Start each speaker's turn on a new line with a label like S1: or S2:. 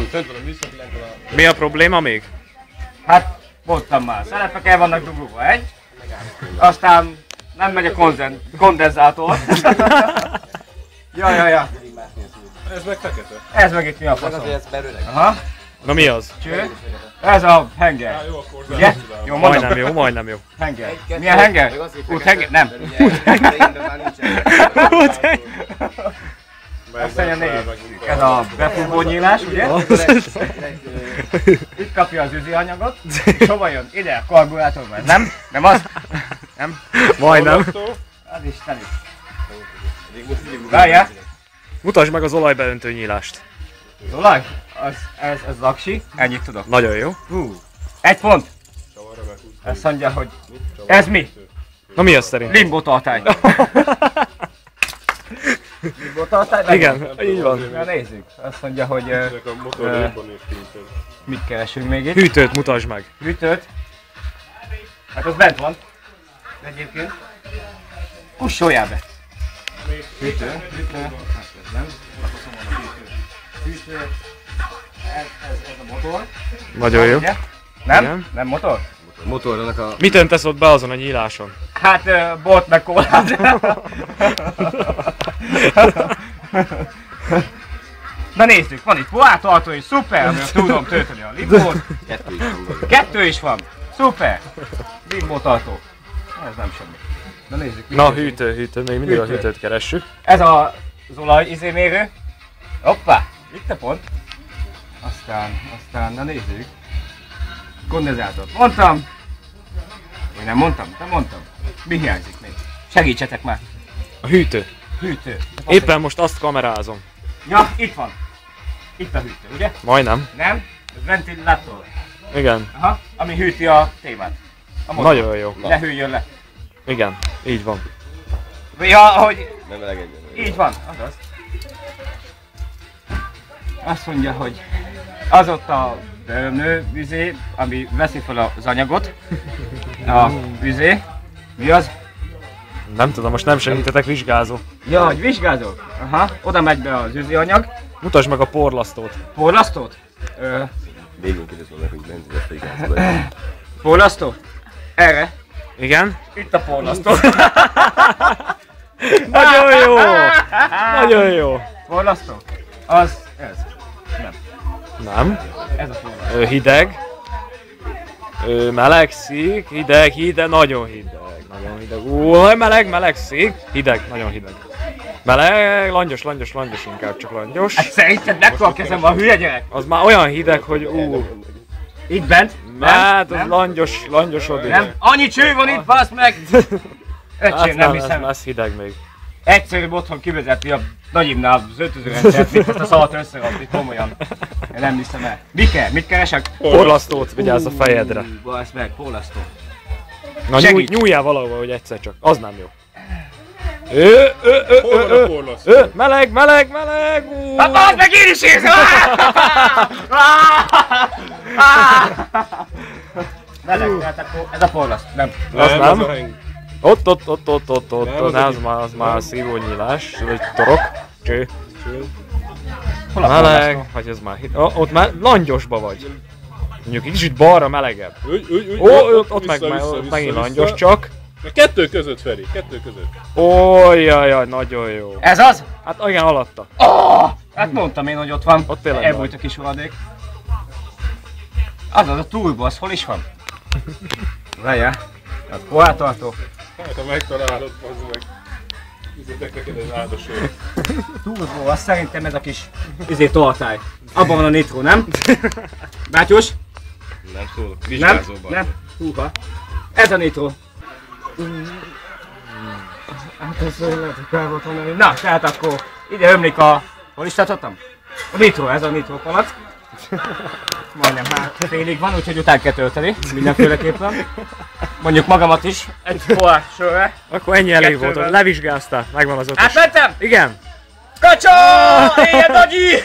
S1: Fönt van a műszaki lent van a...
S2: Mi a probléma még?
S3: Hát, mondtam már, szerepek el vannak dugulva, egy. Aztán nem megy a kondenzátor. Ja.
S1: Ez meg fekete.
S3: Ez meg itt mi a faszom? Aha.
S2: Na mi az?
S3: Cső. Ez a henger.
S1: Jó, akkor
S3: Ugye? Jó, mondom.
S2: Majdnem jó.
S3: Henger. Milyen henger? Úthenger? Nem. Aztán nézzük. Ez a befúvó nyílás, ugye? Itt kapja az üzianyagot, és hova jön? Ide a karburátorba. Nem? Nem az? Nem?
S2: Majdnem.
S3: Az is teli. Várjál!
S2: Mutasd meg az olajbeöntő nyílást.
S3: Az olaj? Ez laksi. Ennyit tudok.
S2: Nagyon jó.
S3: Egy pont! Azt mondja, hogy ez mi?
S2: Na mi az szerint?
S3: Limbo tartály. Limbo tartály?
S2: Igen, így van.
S3: Na nézzük. Azt mondja, hogy
S1: Ezek a motor jobban és kinten.
S3: mit keresünk még itt?
S2: Hűtőt mutasd meg.
S3: Hűtőt. Hát az bent van. Egyébként. Kussoljál be! Hűtő. Hát ez nem. Hűtő. Ez a motor.
S2: Nagyon jó.
S3: Ugye? Nem?
S2: Igen.
S3: Nem motor?
S1: Motornak a...
S2: Mit öntesz ott be azon a nyíláson?
S3: Hát bort meg kólát. Na nézzük, van itt poártartó is, szuper, mert tudom tölteni a limbót. Kettő is van, szuper. Limbótartó. Ez nem semmi. Na nézzük.
S2: Na hűtő, még mindig a hűtőt keressük.
S3: Ez az olaj izémérő. Hoppá, itt a pont. Aztán, na nézzük. Kondenzátor. Mondtam. Vagy nem mondtam? Nem mondtam. Mi hiányzik még? Segítsetek már.
S2: A hűtő.
S3: Hűtő.
S2: Éppen most azt kamerázom.
S3: Ja, itt van. Itt a hűtő, ugye?
S2: Majdnem.
S3: Nem? Ez ventilátor.
S2: Igen.
S3: Aha, ami hűti a témát. A motor.
S2: Nagyon jó.
S3: Ne hűljön le.
S2: Igen, így van.
S3: Ja, hogy...
S1: Nem melegedjen.
S3: Így van, azaz. Azt mondja, hogy az ott a nő vizé, ami veszi fel az anyagot. A vizé. Mi az?
S2: Nem tudom, most nem segítetek, vizsgázó.
S3: Ja, hogy vizsgázol? Aha, oda megy be az üzőanyag.
S2: Mutasd meg a porlasztót.
S3: Porlasztót?
S1: Végünk is vannak, hogy ment ezt igazolni.
S3: Porlasztó? Erre.
S2: Igen?
S3: Itt a porlasztó.
S2: Nagyon jó! Nagyon jó!
S3: Porlasztó? Az ez.
S2: Nem.
S3: Ez a porlasztó.
S2: Hideg. Melegszik. Hideg, nagyon hideg. Nagyon hideg. Melegszik. Hideg, nagyon hideg. Meleg, langyos, inkább csak langyos.
S3: Hát szerinted mekkora kezem van, hülye gyerek?
S2: Az már olyan hideg, hogy
S3: Itt bent?
S2: Hát az langyosodik.
S3: Nem? Annyi cső van itt, basz meg! Öcsém, nem hiszem.
S2: Ez hideg még.
S3: Egyszerűbb otthon kivezetni a nagyimnál az öltözőrendszert, mint ezt a szavat összerakni, komolyan. Én nem hiszem el. Mi kell? Mit keresek?
S2: Porlasztót, vigyázz a fejedre.
S3: Basz meg, porlasztó.
S2: Na nyúljál valahova, hogy egyszer csak. Az nem jó. Meleg!
S3: Hát basz meg, én is érzem! Meleg, tehát akkor ez a porlaszt, nem.
S2: Az nem. Ott, az már szívónyílás, vagy torok. Cső.
S3: Hol a
S2: Meleg, vagy ez már ott már langyosba vagy. Mondjuk egy kicsit balra melegebb. Ott megint langyos csak.
S1: Kettő között, Feri, kettő között.
S2: Jaj, nagyon jó.
S3: Ez az?
S2: Hát igen, alatta.
S3: Hát mondtam én, hogy ott van.
S2: Ott tényleg
S3: elbújt a kis rohadék. Az a turbo, az hol is van? Várjál. Hát poártartó.
S1: Hát ha megtalálod, az meg. Üzletek neked egy áldosért.
S3: Turbo, az szerintem ez a kis tartály. Abban van a nitro, nem? Bátyus?
S1: Nem szól, vizsgázóban.
S3: Nem? Húha. Ez a nitro. Hát ez lehet, hogy kell volt volna. Na, tehát akkor ide ömlik a... Hol is tartottam? A nitro, ez a nitro palack. Majdnem már félig van, úgyhogy után kell tölteni, mindenféleképpen. Mondjuk magamat is, egy pohár sörre.
S2: Akkor ennyi elég volt, hogy levizsgáztál, megvan az ötös.
S3: Átmentem?
S2: Igen.
S3: Kacsó! Éjjel nagyi!